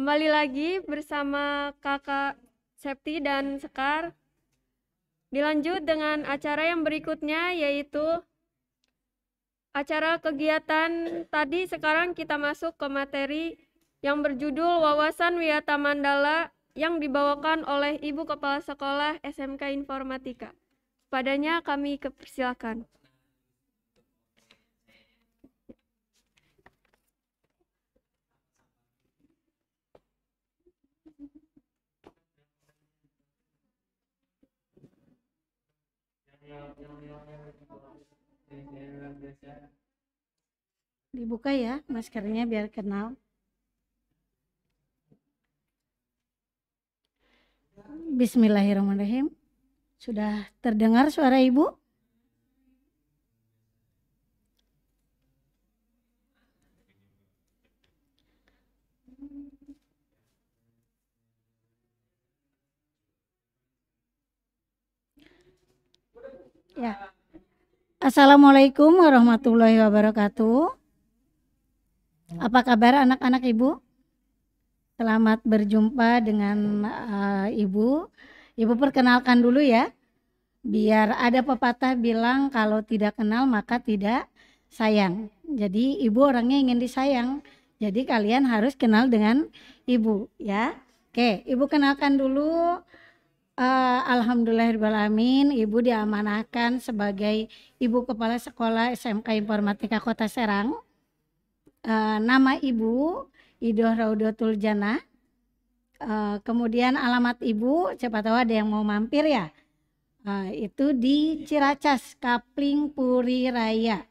Kembali lagi bersama Kakak Septi dan Sekar. Dilanjut dengan acara yang berikutnya, yaitu acara kegiatan tadi. Sekarang kita masuk ke materi yang berjudul Wawasan Wiyata Mandala yang dibawakan oleh Ibu Kepala Sekolah SMK Informatika. Padanya kami persilakan. Dibuka ya maskernya biar kenal. Bismillahirrahmanirrahim. Sudah terdengar suara Ibu? Ya. Assalamualaikum warahmatullahi wabarakatuh. Apa kabar anak-anak Ibu? Selamat berjumpa dengan Ibu. Ibu perkenalkan dulu ya. Biar ada pepatah bilang kalau tidak kenal maka tidak sayang. Jadi Ibu orangnya ingin disayang. Jadi kalian harus kenal dengan Ibu ya. Oke, Ibu kenalkan dulu. Alhamdulillahirrahmanirrahim, Ibu diamanahkan sebagai Ibu Kepala Sekolah SMK Informatika Kota Serang. Nama Ibu Idoh Raudatul Jannah. Kemudian alamat Ibu, siapa tahu ada yang mau mampir ya. Itu di Ciracas, Kapling Puri Raya.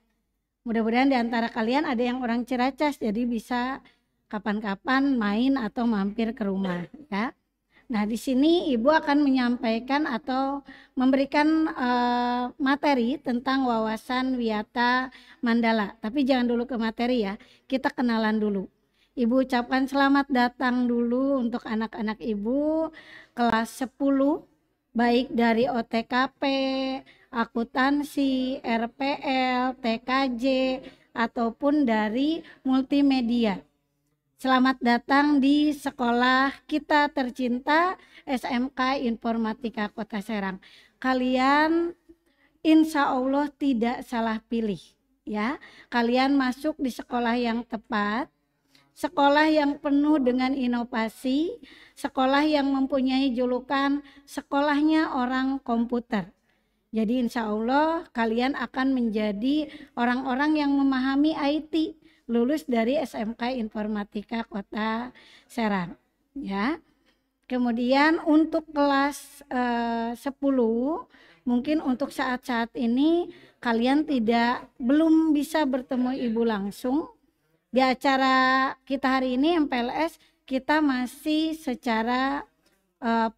Mudah-mudahan di antara kalian ada yang orang Ciracas, jadi bisa kapan-kapan main atau mampir ke rumah ya. Nah, di sini Ibu akan menyampaikan atau memberikan materi tentang wawasan wiyata Mandala. Tapi jangan dulu ke materi ya, kita kenalan dulu. Ibu ucapkan selamat datang dulu untuk anak-anak Ibu kelas 10, baik dari OTKP, akuntansi, RPL, TKJ, ataupun dari multimedia. Selamat datang di sekolah kita tercinta SMK Informatika Kota Serang. Kalian insya Allah tidak salah pilih ya. Kalian masuk di sekolah yang tepat, sekolah yang penuh dengan inovasi, sekolah yang mempunyai julukan sekolahnya orang komputer. Jadi insya Allah kalian akan menjadi orang-orang yang memahami IT, lulus dari SMK Informatika Kota Serang ya. Kemudian untuk kelas 10, mungkin untuk saat-saat ini kalian belum bisa bertemu Ibu langsung. Di acara kita hari ini MPLS kita masih secara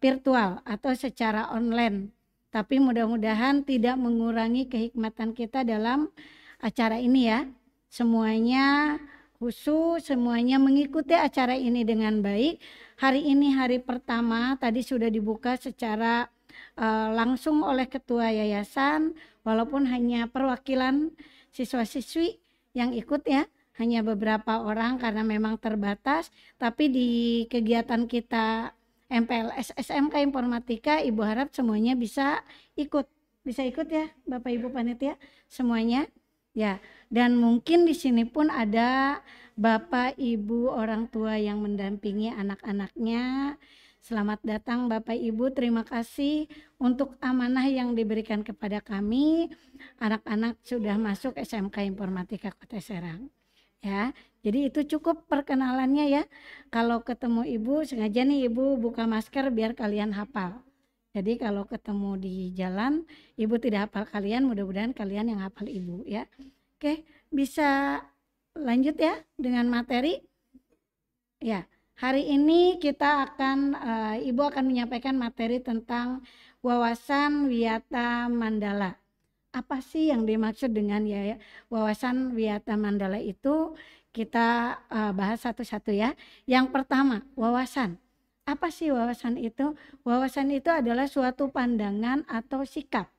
virtual atau secara online. Tapi mudah-mudahan tidak mengurangi kehikmatan kita dalam acara ini ya. Semuanya khusus, semuanya mengikuti acara ini dengan baik. Hari ini hari pertama, tadi sudah dibuka secara langsung oleh ketua yayasan, walaupun hanya perwakilan siswa-siswi yang ikut ya, hanya beberapa orang karena memang terbatas. Tapi di kegiatan kita MPLS SMK Informatika, Ibu harap semuanya bisa ikut ya Bapak Ibu panitia semuanya ya. Dan mungkin di sini pun ada Bapak Ibu orang tua yang mendampingi anak-anaknya. Selamat datang Bapak Ibu, terima kasih untuk amanah yang diberikan kepada kami. Anak-anak sudah masuk SMK Informatika Kota Serang ya. Jadi itu cukup perkenalannya ya. Kalau ketemu Ibu, sengaja nih Ibu buka masker biar kalian hafal. Jadi kalau ketemu di jalan, Ibu tidak hafal kalian, mudah-mudahan kalian yang hafal Ibu ya. Oke, bisa lanjut ya dengan materi. Ya, hari ini kita akan, Ibu akan menyampaikan materi tentang wawasan wiyata Mandala. Apa sih yang dimaksud dengan ya wawasan wiyata Mandala itu? Kita bahas satu-satu ya. Yang pertama, wawasan. Apa sih wawasan itu? Wawasan itu adalah suatu pandangan atau sikap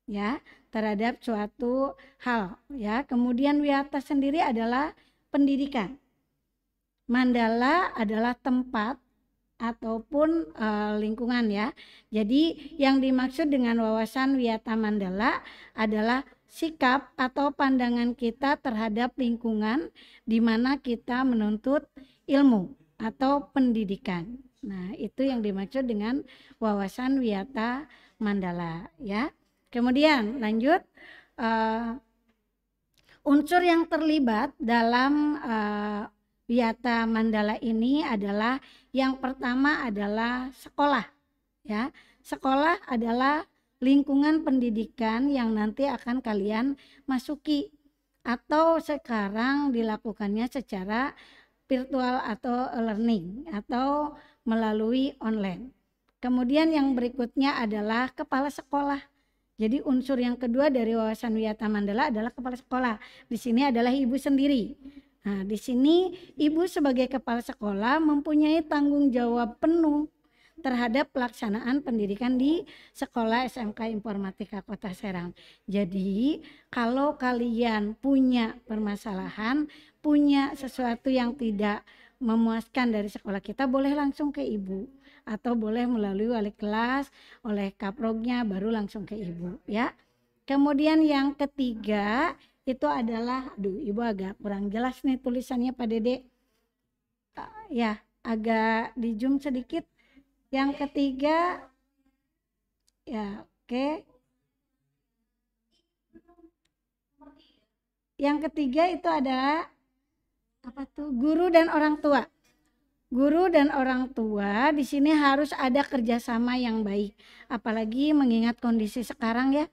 ya terhadap suatu hal ya. Kemudian wiyata sendiri adalah pendidikan. Mandala adalah tempat ataupun lingkungan ya. Jadi yang dimaksud dengan wawasan wiyata mandala adalah sikap atau pandangan kita terhadap lingkungan di mana kita menuntut ilmu atau pendidikan. Nah, itu yang dimaksud dengan wawasan wiyata mandala ya. Kemudian lanjut, unsur yang terlibat dalam wiyata mandala ini adalah yang pertama adalah sekolah ya. Sekolah adalah lingkungan pendidikan yang nanti akan kalian masuki atau sekarang dilakukannya secara virtual atau learning atau melalui online. Kemudian yang berikutnya adalah kepala sekolah. Jadi unsur yang kedua dari wawasan wiyata mandala adalah kepala sekolah. Di sini adalah ibu sendiri. Nah, di sini ibu sebagai kepala sekolah mempunyai tanggung jawab penuh terhadap pelaksanaan pendidikan di sekolah SMK Informatika Kota Serang. Jadi kalau kalian punya permasalahan, punya sesuatu yang tidak memuaskan dari sekolah kita, boleh langsung ke ibu atau boleh melalui wali kelas, oleh kaprognya, baru langsung ke ibu ya. Kemudian yang ketiga itu adalah, ibu agak kurang jelas nih tulisannya Pak Dede ya, agak di zoom sedikit. Yang ketiga ya, oke. Yang ketiga itu adalah apa tuh? Guru dan orang tua. Guru dan orang tua di sini harus ada kerjasama yang baik, apalagi mengingat kondisi sekarang ya.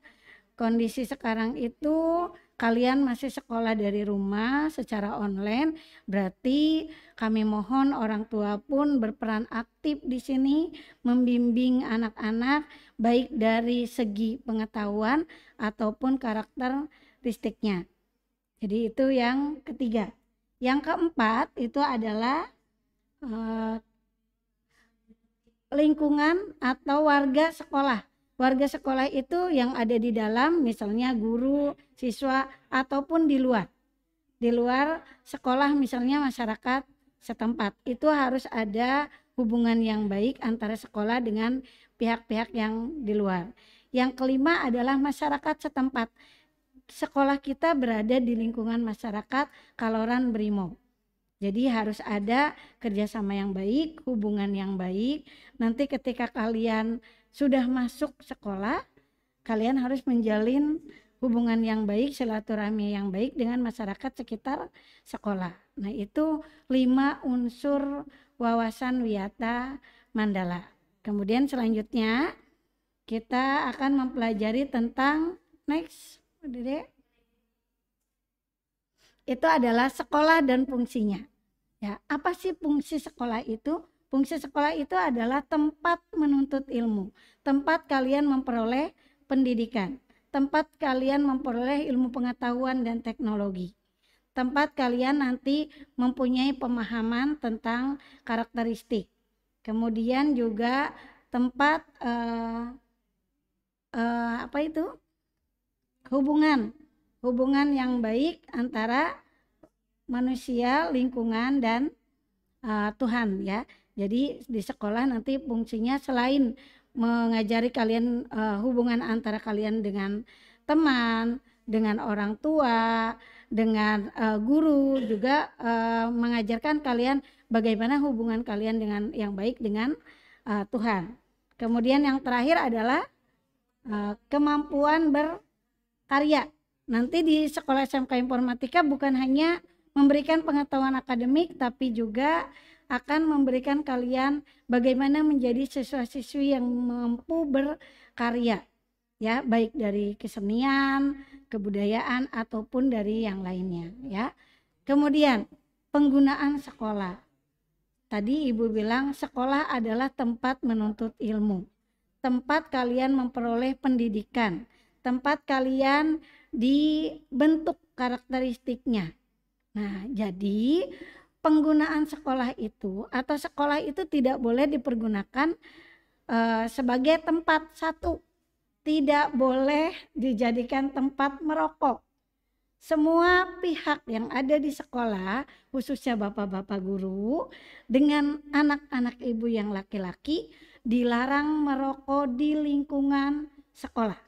Kondisi sekarang itu kalian masih sekolah dari rumah secara online, berarti kami mohon orang tua pun berperan aktif di sini membimbing anak-anak baik dari segi pengetahuan ataupun karakteristiknya. Jadi itu yang ketiga. Yang keempat itu adalah lingkungan atau warga sekolah. Warga sekolah itu yang ada di dalam, misalnya guru, siswa, ataupun di luar. Di luar sekolah misalnya masyarakat setempat. Itu harus ada hubungan yang baik antara sekolah dengan pihak-pihak yang di luar. Yang kelima adalah masyarakat setempat. Sekolah kita berada di lingkungan masyarakat Kaloran Brimo. Jadi harus ada kerjasama yang baik, hubungan yang baik. Nanti ketika kalian sudah masuk sekolah, kalian harus menjalin hubungan yang baik, silaturahmi yang baik dengan masyarakat sekitar sekolah. Nah, itu 5 unsur wawasan wiyata mandala. Kemudian selanjutnya kita akan mempelajari tentang next, Dede. Itu adalah sekolah dan fungsinya. Ya, apa sih fungsi sekolah itu? Fungsi sekolah itu adalah tempat menuntut ilmu, tempat kalian memperoleh pendidikan, tempat kalian memperoleh ilmu pengetahuan dan teknologi, tempat kalian nanti mempunyai pemahaman tentang karakteristik. Kemudian juga tempat apa itu? Hubungan yang baik antara manusia, lingkungan, dan Tuhan ya. Jadi di sekolah nanti fungsinya selain mengajari kalian hubungan antara kalian dengan teman, dengan orang tua, dengan guru, juga mengajarkan kalian bagaimana hubungan kalian dengan yang baik dengan Tuhan. Kemudian yang terakhir adalah kemampuan berkarya. Nanti di sekolah SMK Informatika bukan hanya memberikan pengetahuan akademik, tapi juga akan memberikan kalian bagaimana menjadi siswa-siswi yang mampu berkarya ya, baik dari kesenian, kebudayaan ataupun dari yang lainnya ya. Kemudian penggunaan sekolah. Tadi Ibu bilang sekolah adalah tempat menuntut ilmu, tempat kalian memperoleh pendidikan, tempat kalian dibentuk karakteristiknya. Nah, jadi penggunaan sekolah itu atau sekolah itu tidak boleh dipergunakan sebagai tempat satu, tidak boleh dijadikan tempat merokok. semua pihak yang ada di sekolah, khususnya bapak-bapak guru, dengan anak-anak ibu yang laki-laki, dilarang merokok di lingkungan sekolah.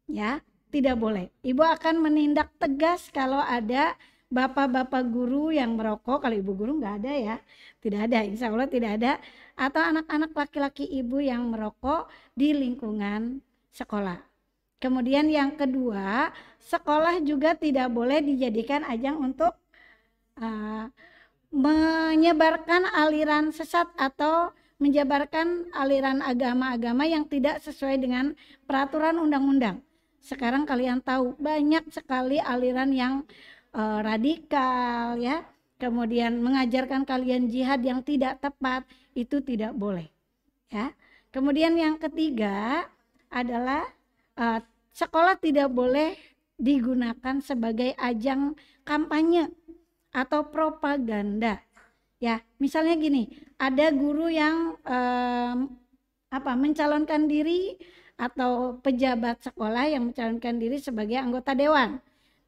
Ya, tidak boleh. Ibu akan menindak tegas kalau ada bapak-bapak guru yang merokok. Kalau ibu guru nggak ada ya, tidak ada, insya Allah tidak ada. Atau anak-anak laki-laki ibu yang merokok di lingkungan sekolah. Kemudian yang kedua, sekolah juga tidak boleh dijadikan ajang untuk menyebarkan aliran sesat atau menyebarkan aliran agama-agama yang tidak sesuai dengan peraturan undang-undang. Sekarang kalian tahu banyak sekali aliran yang radikal ya, kemudian mengajarkan kalian jihad yang tidak tepat, itu tidak boleh ya. Kemudian yang ketiga adalah sekolah tidak boleh digunakan sebagai ajang kampanye atau propaganda ya. Misalnya gini, ada guru yang mencalonkan diri atau pejabat sekolah yang mencalonkan diri sebagai anggota dewan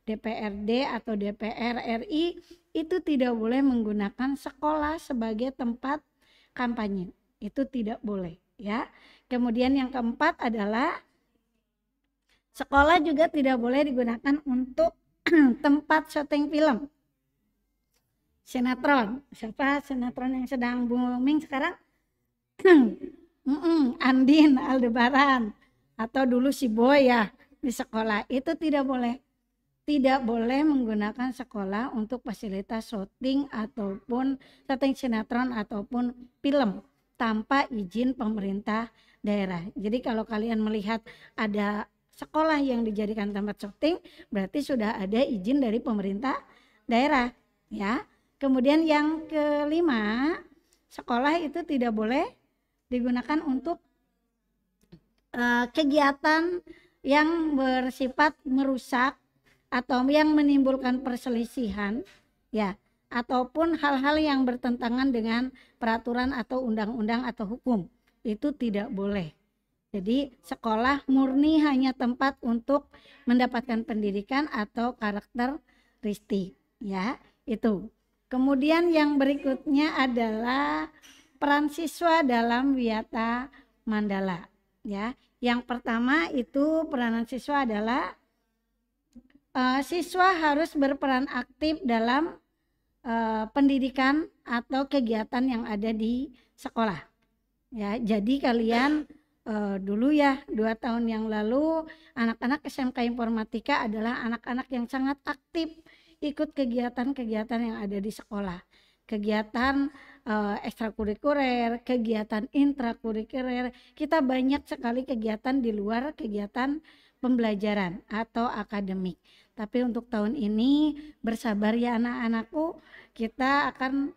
DPRD atau DPR RI, itu tidak boleh menggunakan sekolah sebagai tempat kampanye, itu tidak boleh ya. Kemudian yang keempat adalah sekolah juga tidak boleh digunakan untuk tempat syuting film, sinetron. Siapa sinetron yang sedang booming sekarang? Andin, Aldebaran, atau dulu si Boy ya di sekolah. Itu tidak boleh. Tidak boleh menggunakan sekolah untuk fasilitas syuting ataupun syuting sinetron ataupun film tanpa izin pemerintah daerah. Jadi kalau kalian melihat ada sekolah yang dijadikan tempat syuting, berarti sudah ada izin dari pemerintah daerah ya. Kemudian yang kelima, sekolah itu tidak boleh digunakan untuk kegiatan yang bersifat merusak atau yang menimbulkan perselisihan ya, ataupun hal-hal yang bertentangan dengan peraturan atau undang-undang atau hukum, itu tidak boleh. Jadi sekolah murni hanya tempat untuk mendapatkan pendidikan atau karakteristik ya, itu. Kemudian yang berikutnya adalah peran siswa dalam Wiyata Mandala ya. Yang pertama itu peranan siswa adalah siswa harus berperan aktif dalam pendidikan atau kegiatan yang ada di sekolah ya. Jadi kalian dulu ya 2 tahun yang lalu anak-anak SMK Informatika adalah anak-anak yang sangat aktif ikut kegiatan-kegiatan yang ada di sekolah, kegiatan ekstrakurikuler, kegiatan intrakurikuler. Kita banyak sekali kegiatan di luar kegiatan pembelajaran atau akademik. Tapi untuk tahun ini bersabar ya anak-anakku, kita akan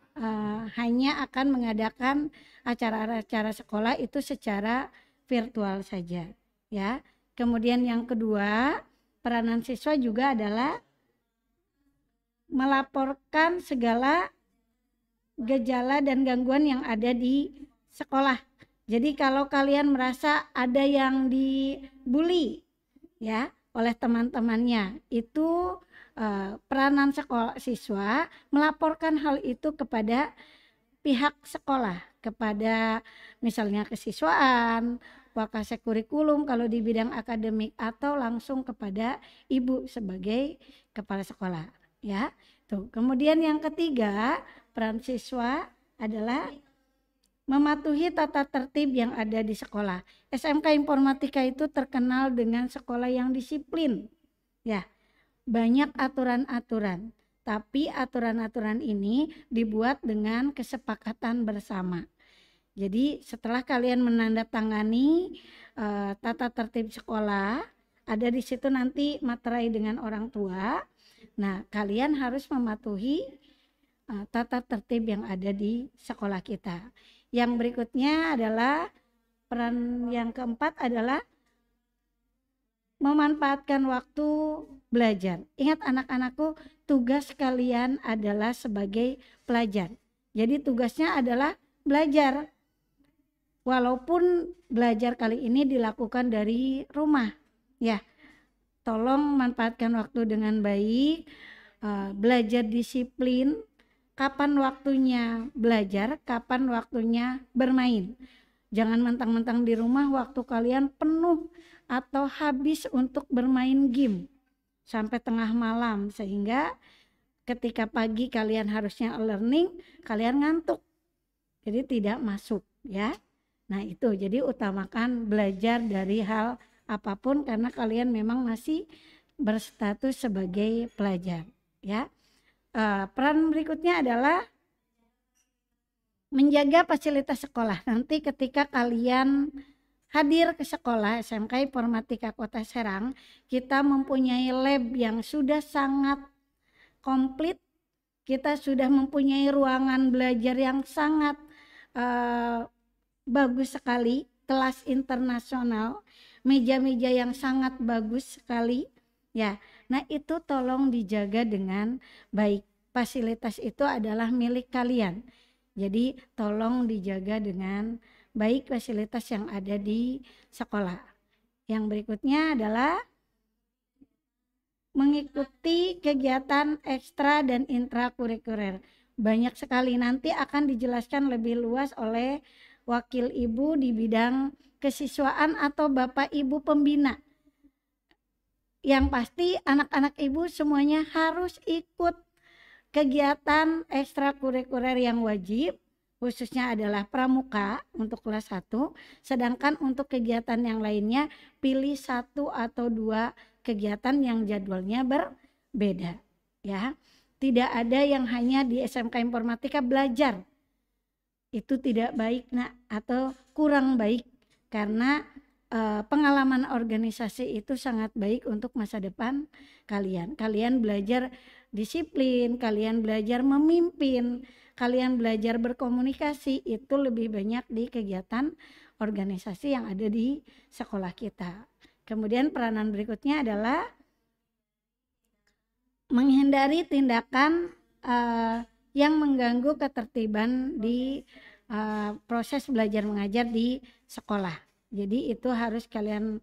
hanya akan mengadakan acara-acara sekolah itu secara virtual saja ya. Kemudian yang kedua, peranan siswa juga adalah melaporkan segala gejala dan gangguan yang ada di sekolah. Jadi kalau kalian merasa ada yang dibully ya oleh teman-temannya, itu peranan sekolah siswa melaporkan hal itu kepada pihak sekolah, kepada misalnya kesiswaan, wakase kurikulum kalau di bidang akademik, atau langsung kepada ibu sebagai kepala sekolah ya. Tuh. Kemudian yang ketiga, peran siswa adalah mematuhi tata tertib yang ada di sekolah. SMK Informatika itu terkenal dengan sekolah yang disiplin ya. Banyak aturan-aturan, tapi aturan-aturan ini dibuat dengan kesepakatan bersama. Jadi setelah kalian menandatangani tata tertib sekolah, ada di situ nanti materai dengan orang tua. Nah, kalian harus mematuhi tata tertib yang ada di sekolah kita. Yang berikutnya adalah peran yang keempat adalah memanfaatkan waktu belajar. Ingat anak-anakku, tugas kalian adalah sebagai pelajar. Jadi tugasnya adalah belajar. Walaupun belajar kali ini dilakukan dari rumah ya. tolong manfaatkan waktu dengan baik, belajar disiplin, kapan waktunya belajar, kapan waktunya bermain. Jangan mentang-mentang di rumah waktu kalian penuh atau habis untuk bermain game sampai tengah malam, sehingga ketika pagi kalian harusnya learning, kalian ngantuk, jadi tidak masuk ya. Nah itu, jadi utamakan belajar dari hal apapun karena kalian memang masih berstatus sebagai pelajar ya. Peran berikutnya adalah menjaga fasilitas sekolah. Nanti ketika kalian hadir ke sekolah SMK Informatika Kota Serang, kita mempunyai lab yang sudah sangat komplit, kita sudah mempunyai ruangan belajar yang sangat bagus sekali, kelas internasional, meja-meja yang sangat bagus sekali ya. Nah itu tolong dijaga dengan baik, fasilitas itu adalah milik kalian, jadi tolong dijaga dengan baik fasilitas yang ada di sekolah. Yang berikutnya adalah mengikuti kegiatan ekstra dan intrakurikuler. Banyak sekali, nanti akan dijelaskan lebih luas oleh wakil ibu di bidang kesiswaan atau bapak ibu pembina. Yang pasti anak-anak ibu semuanya harus ikut kegiatan ekstrakurikuler yang wajib, khususnya adalah pramuka untuk kelas 1, sedangkan untuk kegiatan yang lainnya pilih 1 atau 2 kegiatan yang jadwalnya berbeda ya. Tidak ada yang hanya di SMK Informatika belajar, itu tidak baik nak, atau kurang baik, karena pengalaman organisasi itu sangat baik untuk masa depan kalian. Kalian belajar disiplin, kalian belajar memimpin, kalian belajar berkomunikasi, itu lebih banyak di kegiatan organisasi yang ada di sekolah kita. Kemudian peranan berikutnya adalah menghindari tindakan yang mengganggu ketertiban di proses belajar mengajar di sekolah. Jadi itu harus kalian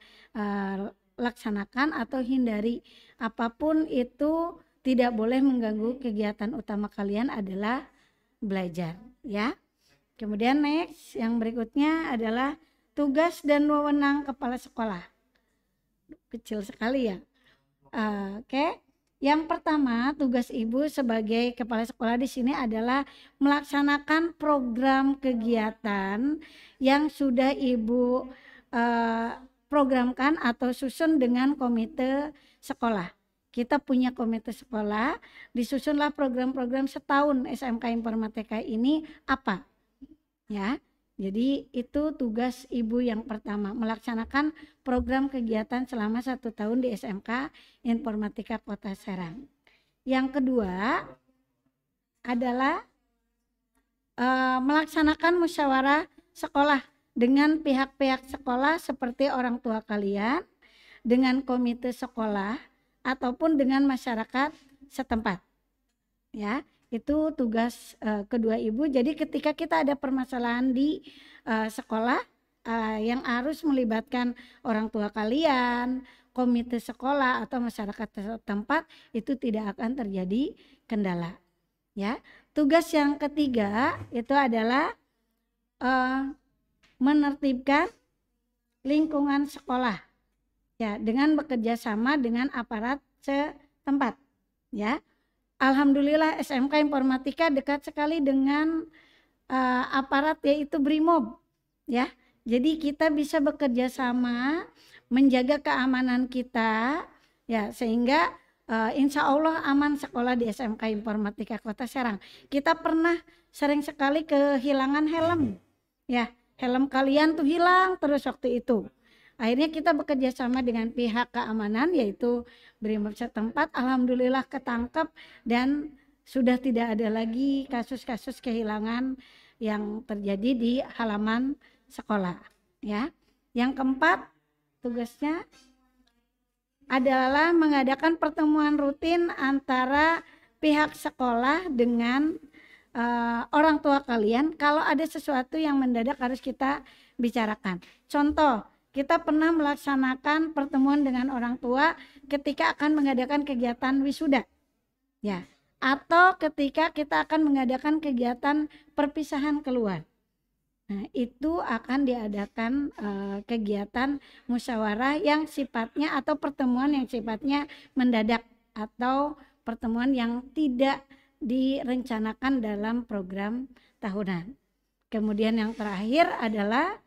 laksanakan atau hindari. Apapun itu tidak boleh mengganggu kegiatan utama kalian adalah belajar ya. Kemudian next, yang berikutnya adalah tugas dan wewenang kepala sekolah. Kecil sekali ya. Oke. Yang pertama, tugas ibu sebagai kepala sekolah di sini adalah melaksanakan program kegiatan yang sudah ibu programkan atau susun dengan komite sekolah. Kita punya komite sekolah, disusunlah program-program setahun SMK Informatika ini apa ya. Jadi itu tugas ibu yang pertama, melaksanakan program kegiatan selama 1 tahun di SMK Informatika Kota Serang. Yang kedua adalah melaksanakan musyawarah sekolah dengan pihak-pihak sekolah seperti orang tua kalian, dengan komite sekolah, ataupun dengan masyarakat setempat ya. Itu tugas kedua ibu. Jadi ketika kita ada permasalahan di sekolah yang harus melibatkan orang tua kalian, komite sekolah atau masyarakat setempat, itu tidak akan terjadi kendala ya. Tugas yang ketiga itu adalah menertibkan lingkungan sekolah ya, dengan bekerja sama dengan aparat setempat ya. Alhamdulillah SMK Informatika dekat sekali dengan aparat, yaitu Brimob ya. Jadi kita bisa bekerja sama menjaga keamanan kita ya, sehingga insya Allah aman sekolah di SMK Informatika Kota Serang. Kita pernah sering sekali kehilangan helm ya, helm kalian tuh hilang terus waktu itu. Akhirnya kita bekerja sama dengan pihak keamanan yaitu Brimob setempat. Alhamdulillah ketangkep dan sudah tidak ada lagi kasus-kasus kehilangan yang terjadi di halaman sekolah ya. Yang keempat, tugasnya adalah mengadakan pertemuan rutin antara pihak sekolah dengan orang tua kalian kalau ada sesuatu yang mendadak harus kita bicarakan. Contoh, kita pernah melaksanakan pertemuan dengan orang tua ketika akan mengadakan kegiatan wisuda, ya, atau ketika kita akan mengadakan kegiatan perpisahan keluar. Nah, itu akan diadakan kegiatan musyawarah yang sifatnya atau pertemuan yang sifatnya mendadak atau pertemuan yang tidak direncanakan dalam program tahunan. Kemudian yang terakhir adalah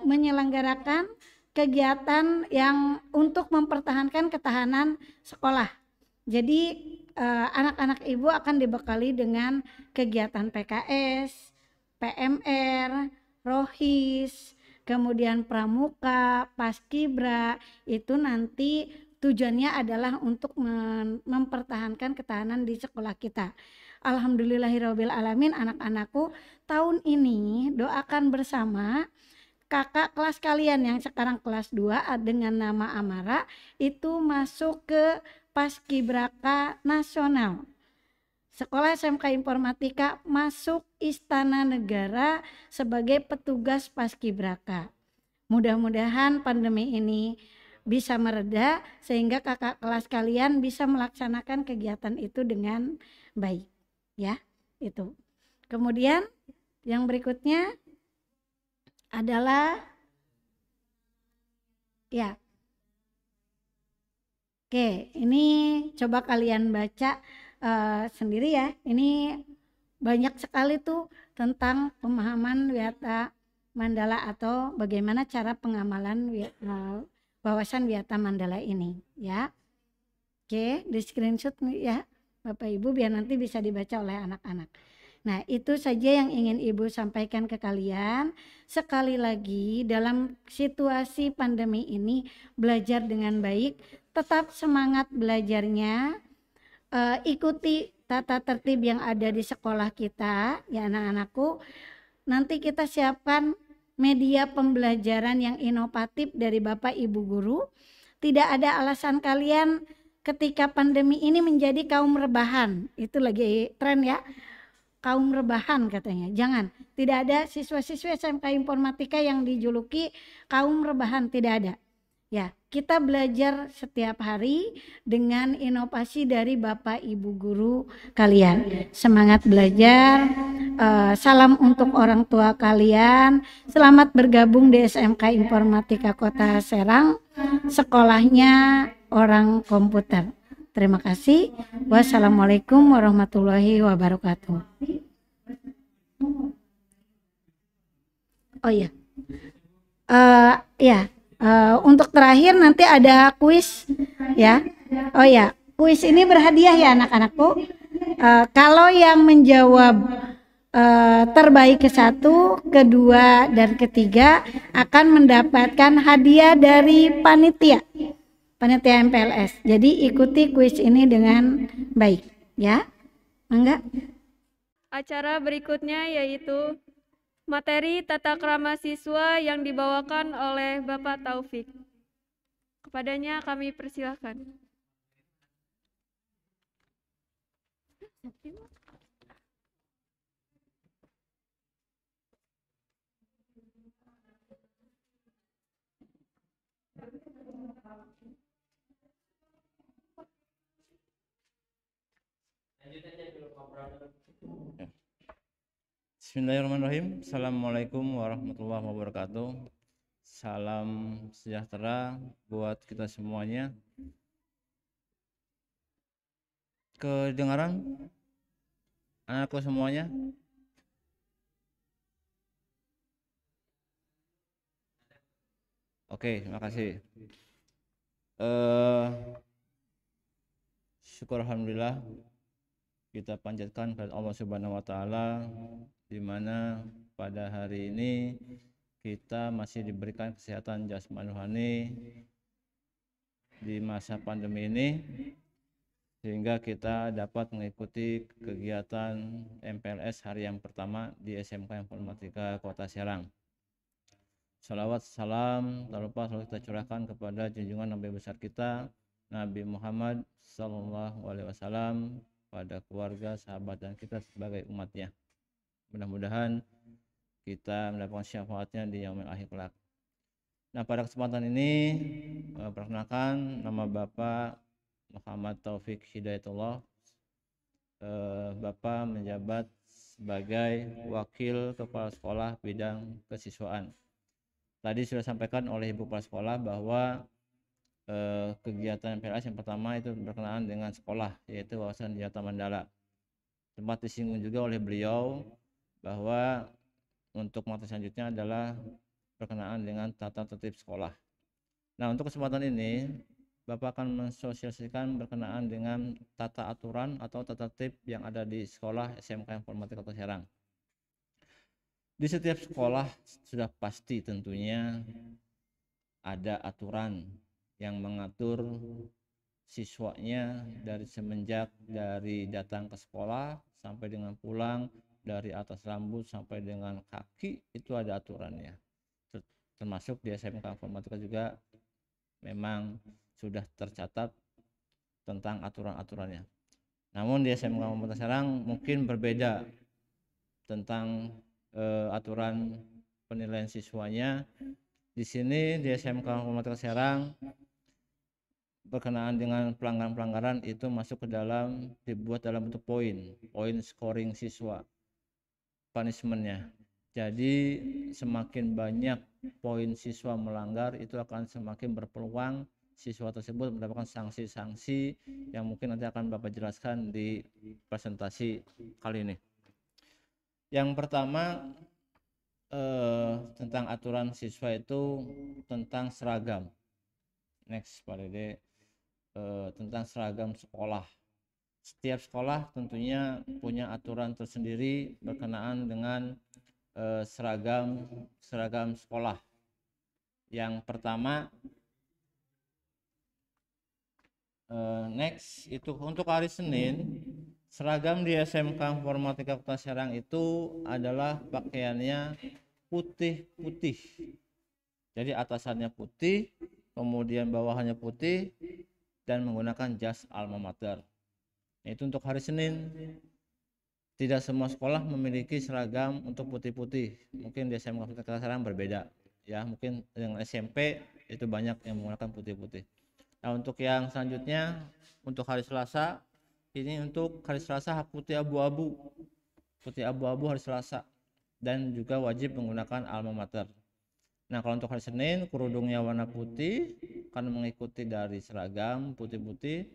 menyelenggarakan kegiatan yang untuk mempertahankan ketahanan sekolah. Jadi anak-anak ibu akan dibekali dengan kegiatan PKS, PMR, Rohis, kemudian Pramuka, Paskibra. Itu nanti tujuannya adalah untuk mempertahankan ketahanan di sekolah kita. Alhamdulillahirabbil alamin, anak-anakku, tahun ini doakan bersama kakak kelas kalian yang sekarang kelas 2 dengan nama Amara itu masuk ke Paskibraka Nasional. Sekolah SMK Informatika masuk Istana Negara sebagai petugas Paskibraka. Mudah-mudahan pandemi ini bisa mereda sehingga kakak kelas kalian bisa melaksanakan kegiatan itu dengan baik, ya. Itu. Kemudian yang berikutnya adalah ya. Oke, ini coba kalian baca sendiri ya. Ini banyak sekali tuh tentang pemahaman Wiyata Mandala atau bagaimana cara pengamalan wawasan Wiyata Mandala ini, ya. Oke, di screenshot ya Bapak Ibu biar nanti bisa dibaca oleh anak-anak. Nah, itu saja yang ingin Ibu sampaikan ke kalian. Sekali lagi, dalam situasi pandemi ini belajar dengan baik, tetap semangat belajarnya, ikuti tata tertib yang ada di sekolah kita, ya anak-anakku. Nanti kita siapkan media pembelajaran yang inovatif dari Bapak Ibu guru. Tidak ada alasan kalian ketika pandemi ini menjadi kaum rebahan. Itu lagi tren ya. Kaum rebahan katanya, jangan, tidak ada siswa-siswa SMK Informatika yang dijuluki kaum rebahan, tidak ada. Ya, kita belajar setiap hari dengan inovasi dari Bapak Ibu guru kalian. Semangat belajar, salam untuk orang tua kalian, selamat bergabung di SMK Informatika Kota Serang, sekolahnya orang komputer. Terima kasih. Wassalamualaikum warahmatullahi wabarakatuh. Oh iya, untuk terakhir nanti ada kuis ya. Oh ya, kuis ini berhadiah ya anak-anakku. Kalau yang menjawab terbaik ke 1, kedua, dan ketiga akan mendapatkan hadiah dari panitia MPLS. Jadi ikuti kuis ini dengan baik ya. Mangga. Acara berikutnya yaitu materi tata krama siswa yang dibawakan oleh Bapak Taufik. Kepadanya kami persilahkan. Bismillahirrahmanirrahim. Assalamualaikum warahmatullahi wabarakatuh. Salam sejahtera buat kita semuanya. Kedengaran anakku semuanya? Oke, makasih. Syukur alhamdulillah kita panjatkan kepada Allah Subhanahu wa taala di mana pada hari ini kita masih diberikan kesehatan jasmani rohani di masa pandemi ini sehingga kita dapat mengikuti kegiatan MPLS hari yang pertama di SMK Informatika Kota Serang. Salawat salam tak lupa selalu kita curahkan kepada junjungan Nabi besar kita Nabi Muhammad Sallallahu Alaihi Wasallam, pada keluarga, sahabat, dan kita sebagai umatnya. Mudah-mudahan kita mendapatkan syafaatnya di yaumil akhir kelak. Nah, pada kesempatan ini perkenalkan, nama Bapak Muhammad Taufik Hidayatullah. Bapak menjabat sebagai Wakil Kepala Sekolah bidang kesiswaan. Tadi sudah sampaikan oleh Ibu Kepala Sekolah bahwa kegiatan MPLS yang pertama itu berkenaan dengan sekolah, yaitu wawasan Jata Mandala. Sempat disinggung juga oleh beliau bahwa untuk mata selanjutnya adalah berkenaan dengan tata tertib sekolah. Nah, untuk kesempatan ini Bapak akan mensosialisasikan berkenaan dengan tata aturan atau tata tertib yang ada di sekolah SMK Informatika Kota Serang. Di setiap sekolah sudah pasti tentunya ada aturan yang mengatur siswanya dari semenjak dari datang ke sekolah sampai dengan pulang, dari atas rambut sampai dengan kaki itu ada aturannya. Termasuk di SMK Informatika juga memang sudah tercatat tentang aturan-aturannya. Namun di SMK Informatika Serang mungkin berbeda tentang aturan penilaian siswanya. Di sini di SMK Informatika Serang berkenaan dengan pelanggaran-pelanggaran itu masuk ke dalam, dibuat dalam bentuk poin scoring siswa, punishmentnya. Jadi semakin banyak poin siswa melanggar, itu akan semakin berpeluang siswa tersebut mendapatkan sanksi-sanksi yang mungkin nanti akan Bapak jelaskan di presentasi kali ini. Yang pertama tentang aturan siswa itu tentang seragam. Next Pak Dede, tentang seragam sekolah. Setiap sekolah tentunya punya aturan tersendiri berkenaan dengan seragam sekolah. Yang pertama, next itu untuk hari Senin, seragam di SMK Informatika Kota Serang itu adalah pakaiannya putih-putih. Jadi atasannya putih, kemudian bawahannya putih, dan menggunakan jas alma mater. Itu untuk hari Senin. Tidak semua sekolah memiliki seragam untuk putih-putih. Mungkin di SMK Kota Serang berbeda. Ya, mungkin dengan SMP itu banyak yang menggunakan putih-putih. Nah, untuk yang selanjutnya, untuk hari Selasa, ini untuk hari Selasa putih abu-abu. Putih abu-abu hari Selasa. Dan juga wajib menggunakan alma mater. Nah, kalau untuk hari Senin, kerudungnya warna putih karena mengikuti dari seragam putih-putih.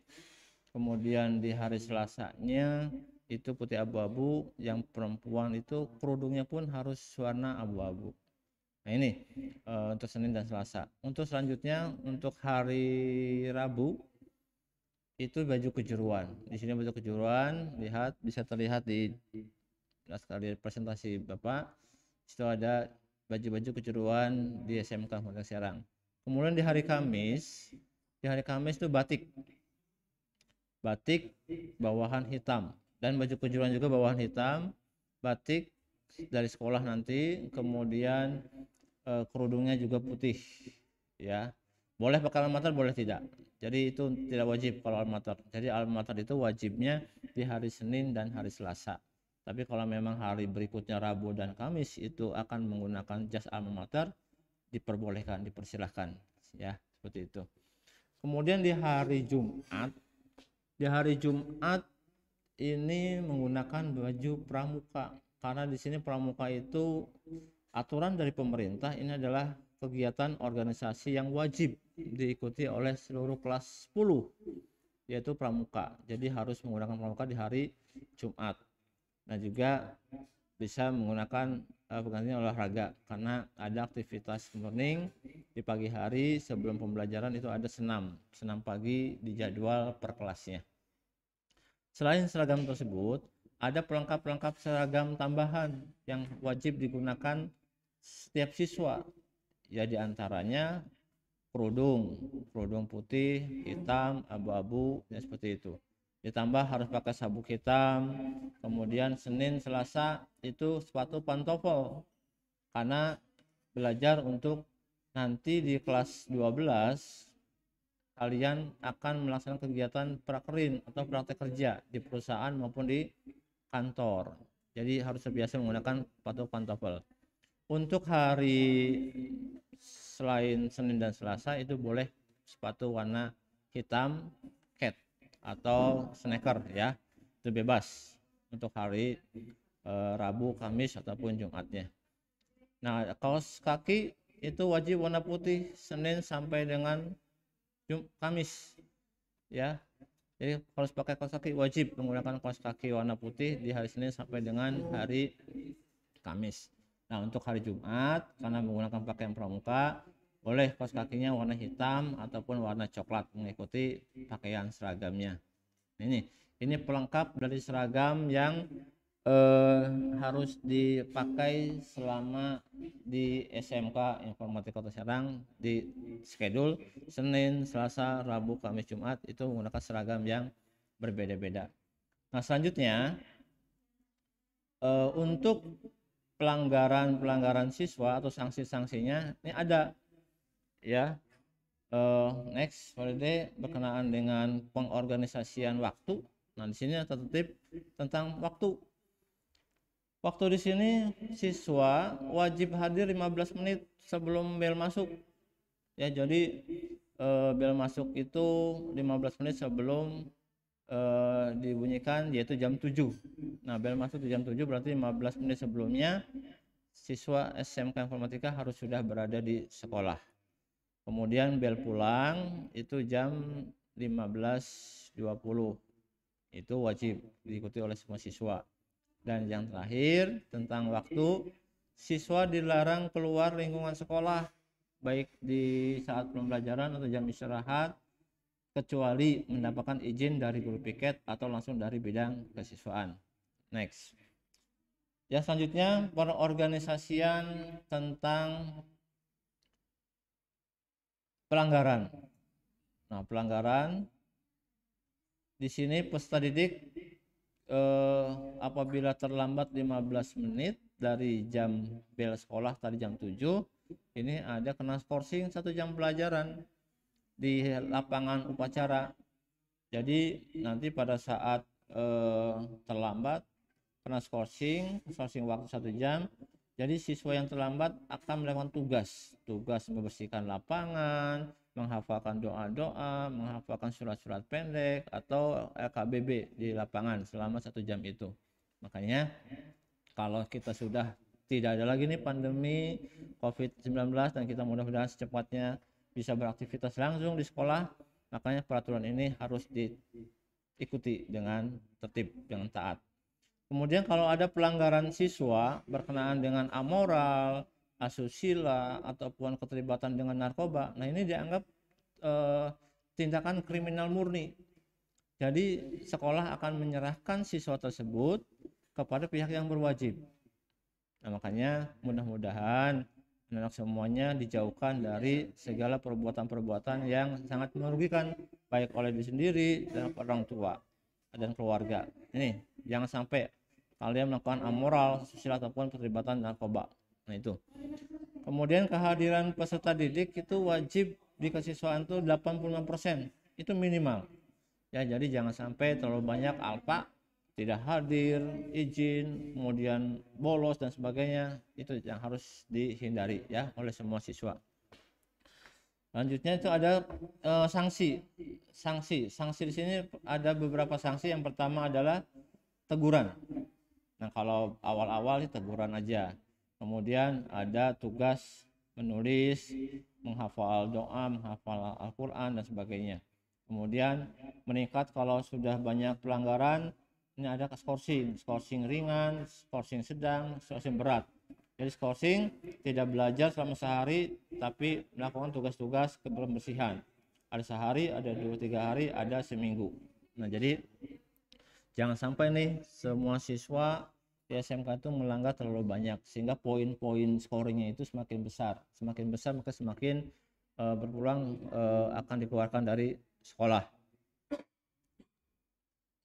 Kemudian di hari Selasanya itu putih abu-abu, yang perempuan itu kerudungnya pun harus warna abu-abu. Nah, ini untuk Senin dan Selasa. Untuk selanjutnya, untuk hari Rabu itu baju kejuruan. Di sini baju kejuruan, bisa terlihat di presentasi Bapak. Itu ada baju-baju kejuruan di SMK Informatika Serang. Kemudian di hari Kamis itu batik bawahan hitam, dan baju kejuruan juga bawahan hitam, batik dari sekolah nanti. Kemudian kerudungnya juga putih, ya. Boleh pakai alma mater, boleh tidak. Jadi itu tidak wajib kalau alma mater. Jadi alma mater itu wajibnya di hari Senin dan hari Selasa. Tapi kalau memang hari berikutnya Rabu dan Kamis itu akan menggunakan jas alma mater, diperbolehkan, dipersilahkan, ya, seperti itu. Kemudian di hari Jumat ini menggunakan baju pramuka, karena di sini pramuka itu aturan dari pemerintah, ini adalah kegiatan organisasi yang wajib diikuti oleh seluruh kelas 10, yaitu pramuka. Jadi harus menggunakan pramuka di hari Jumat. Nah, juga bisa menggunakan penggantinya olahraga, karena ada aktivitas morning di pagi hari sebelum pembelajaran, itu ada senam pagi di jadwal per kelasnya. Selain seragam tersebut, ada pelengkap-pelengkap seragam tambahan yang wajib digunakan setiap siswa, ya, diantaranya kerudung putih, hitam, abu-abu, ya, seperti itu. Ditambah harus pakai sabuk hitam. Kemudian Senin Selasa itu sepatu pantofel, karena belajar untuk nanti di kelas 12 kalian akan melaksanakan kegiatan prakerin atau praktek kerja di perusahaan maupun di kantor. Jadi harus terbiasa menggunakan sepatu pantofel. Untuk hari selain Senin dan Selasa itu boleh sepatu warna hitam cat atau sneaker ya, itu bebas untuk hari Rabu, Kamis ataupun Jumatnya. Nah, kaos kaki itu wajib warna putih Senin sampai dengan Kamis ya. Jadi harus pakai kaos kaki, wajib menggunakan kaos kaki warna putih di hari Senin sampai dengan hari Kamis. Nah, untuk hari Jumat karena menggunakan pakaian pramuka, boleh kaos kakinya warna hitam ataupun warna coklat mengikuti pakaian seragamnya. Ini pelengkap dari seragam yang harus dipakai selama di SMK Informatika Kota Serang di schedule Senin, Selasa, Rabu, Kamis, Jumat itu menggunakan seragam yang berbeda-beda. Nah, selanjutnya untuk pelanggaran siswa atau sanksi-sanksinya ini ada ya. Next holiday berkenaan dengan pengorganisasian waktu. Nah, di sini tertib tentang waktu. Waktu di sini siswa wajib hadir 15 menit sebelum bel masuk. Ya, jadi bel masuk itu 15 menit sebelum dibunyikan, yaitu jam 7. Nah, bel masuk di jam 7 berarti 15 menit sebelumnya siswa SMK Informatika harus sudah berada di sekolah. Kemudian bel pulang itu jam 15.20. Itu wajib diikuti oleh semua siswa. Dan yang terakhir tentang waktu, siswa dilarang keluar lingkungan sekolah baik di saat pembelajaran atau jam istirahat kecuali mendapatkan izin dari guru piket atau langsung dari bidang kesiswaan. Next. Ya, selanjutnya pengorganisasian tentang pelanggaran. Nah, pelanggaran di sini peserta didik apabila terlambat 15 menit dari jam bel sekolah tadi jam 7, ini ada kena skorsing 1 jam pelajaran di lapangan upacara. Jadi nanti pada saat terlambat kena skorsing waktu 1 jam. Jadi siswa yang terlambat akan melakukan tugas membersihkan lapangan, menghafalkan doa-doa, menghafalkan surat-surat pendek atau LKBB di lapangan selama 1 jam itu. Makanya kalau kita sudah tidak ada lagi nih pandemi COVID-19 dan kita mudah-mudahan secepatnya bisa beraktivitas langsung di sekolah, makanya peraturan ini harus diikuti dengan tertib, dengan taat. Kemudian kalau ada pelanggaran siswa berkenaan dengan amoral, asusila ataupun keterlibatan dengan narkoba, nah ini dianggap tindakan kriminal murni. Jadi sekolah akan menyerahkan siswa tersebut kepada pihak yang berwajib. Nah, makanya mudah-mudahan anak semuanya dijauhkan dari segala perbuatan-perbuatan yang sangat merugikan baik oleh diri sendiri dan orang tua dan keluarga. Ini jangan sampai kalian melakukan amoral, asusila ataupun keterlibatan narkoba. Nah, itu. Kemudian kehadiran peserta didik itu wajib di kesiswaan itu 85%. Itu minimal. Ya, jadi jangan sampai terlalu banyak alpa, tidak hadir, izin, kemudian bolos dan sebagainya. Itu yang harus dihindari ya oleh semua siswa. Selanjutnya itu ada sanksi. Sanksi di sini ada beberapa sanksi. Yang pertama adalah teguran. Nah, kalau awal-awal itu teguran aja. Kemudian ada tugas menulis, menghafal doa, menghafal Al-Quran dan sebagainya. Kemudian meningkat kalau sudah banyak pelanggaran, ini ada skorsing ringan, skorsing sedang, skorsing berat. Jadi skorsing tidak belajar selama sehari tapi melakukan tugas-tugas kebersihan. Ada sehari, ada 2-3 hari, ada seminggu. Nah, jadi jangan sampai nih semua siswa di SMK itu melanggar terlalu banyak sehingga poin-poin scoringnya itu semakin besar maka semakin berpulang akan dikeluarkan dari sekolah.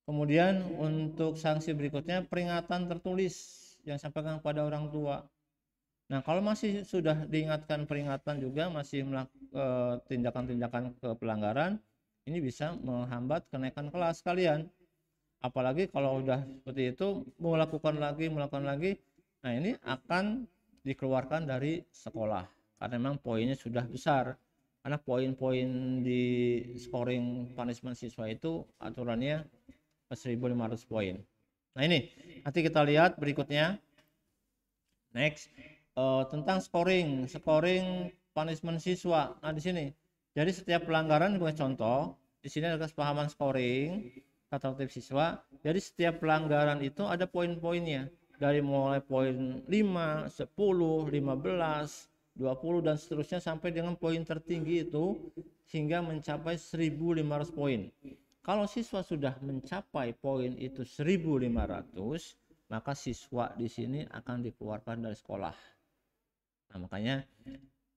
Kemudian untuk sanksi berikutnya peringatan tertulis yang disampaikan kepada orang tua. Nah, kalau masih sudah diingatkan peringatan juga masih melakukan tindakan-tindakan pelanggaran, ini bisa menghambat kenaikan kelas kalian. Apalagi kalau udah seperti itu melakukan lagi, nah ini akan dikeluarkan dari sekolah karena memang poinnya sudah besar. Karena poin-poin di scoring punishment siswa itu aturannya 1.500 poin. Nah ini nanti kita lihat berikutnya. Next, tentang scoring punishment siswa. Nah di sini, jadi setiap pelanggaran gue contoh. Di sini ada kesepahaman scoring tata tertib siswa. Jadi setiap pelanggaran itu ada poin-poinnya. Dari mulai poin 5, 10, 15, 20 dan seterusnya sampai dengan poin tertinggi itu hingga mencapai 1.500 poin. Kalau siswa sudah mencapai poin itu 1.500, maka siswa di sini akan dikeluarkan dari sekolah. Nah, makanya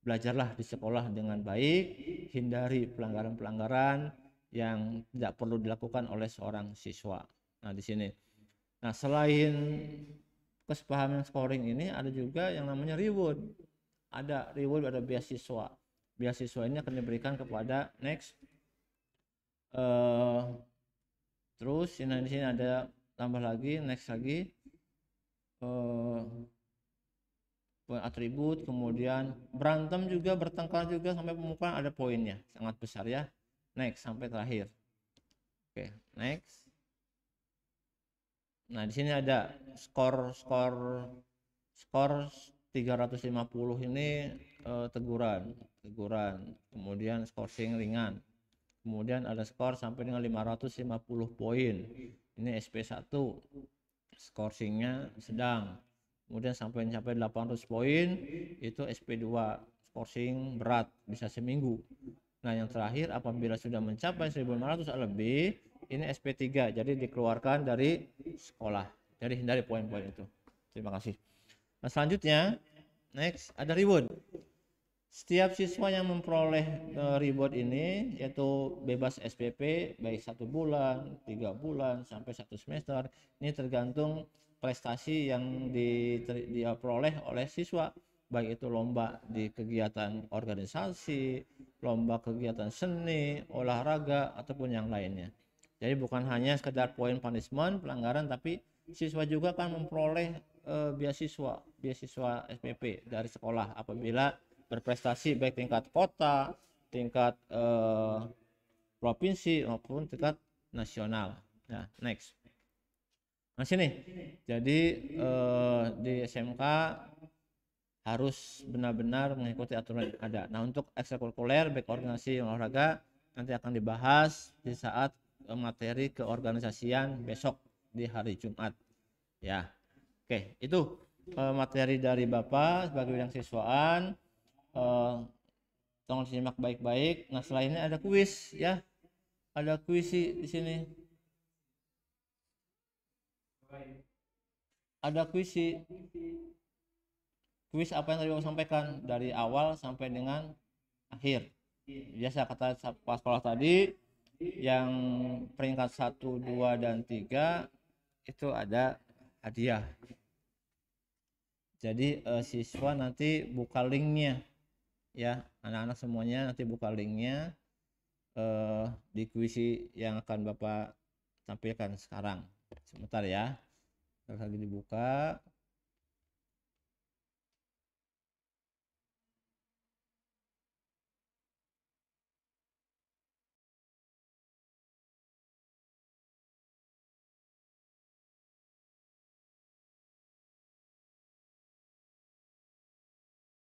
belajarlah di sekolah dengan baik, hindari pelanggaran-pelanggaran yang tidak perlu dilakukan oleh seorang siswa. Nah, di sini. Nah, selain kesepahaman scoring ini ada juga yang namanya reward. Ada reward, ada beasiswa. Beasiswa ini akan diberikan kepada next. Terus di sini ada tambah lagi, next lagi. Atribut, kemudian berantem juga, bertengkar juga sampai pemukulan ada poinnya, sangat besar ya. Next sampai terakhir. Oke, next. Nah, di sini ada skor 350 ini teguran. Kemudian skorsing ringan. Kemudian ada skor sampai dengan 550 poin. Ini SP1. Skorsingnya sedang. Kemudian sampai mencapai 800 poin itu SP2, skorsing berat, bisa seminggu. Nah, yang terakhir apabila sudah mencapai 1.500 lebih, ini SP3, jadi dikeluarkan dari sekolah. Jadi hindari poin-poin itu. Terima kasih. Nah, selanjutnya next ada reward. Setiap siswa yang memperoleh reward ini yaitu bebas SPP baik 1 bulan, 3 bulan sampai 1 semester. Ini tergantung prestasi yang diperoleh oleh siswa, baik itu lomba di kegiatan organisasi, lomba kegiatan seni, olahraga ataupun yang lainnya. Jadi bukan hanya sekedar poin punishment pelanggaran, tapi siswa juga akan memperoleh beasiswa SPP dari sekolah apabila berprestasi baik tingkat kota, tingkat provinsi maupun tingkat nasional. Nah, next. Nah, sini. Jadi di SMK harus benar-benar mengikuti aturan yang ada. Nah, untuk ekstrakurikuler baik organisasi olahraga nanti akan dibahas di saat materi keorganisasian besok di hari Jumat. Ya. Oke, itu materi dari Bapak sebagai bidang siswaan. Tolong disimak baik-baik. Nah, setelah ini ada kuis ya. Ada kuis di sini. Ada kuis apa yang tadi Bapak sampaikan dari awal sampai dengan akhir. Biasa kata pas sekolah tadi yang peringkat 1, 2 dan 3 itu ada hadiah. Jadi siswa nanti buka linknya ya, anak-anak semuanya nanti buka linknya di kuisi yang akan Bapak tampilkan sekarang. Sebentar ya, lagi dibuka.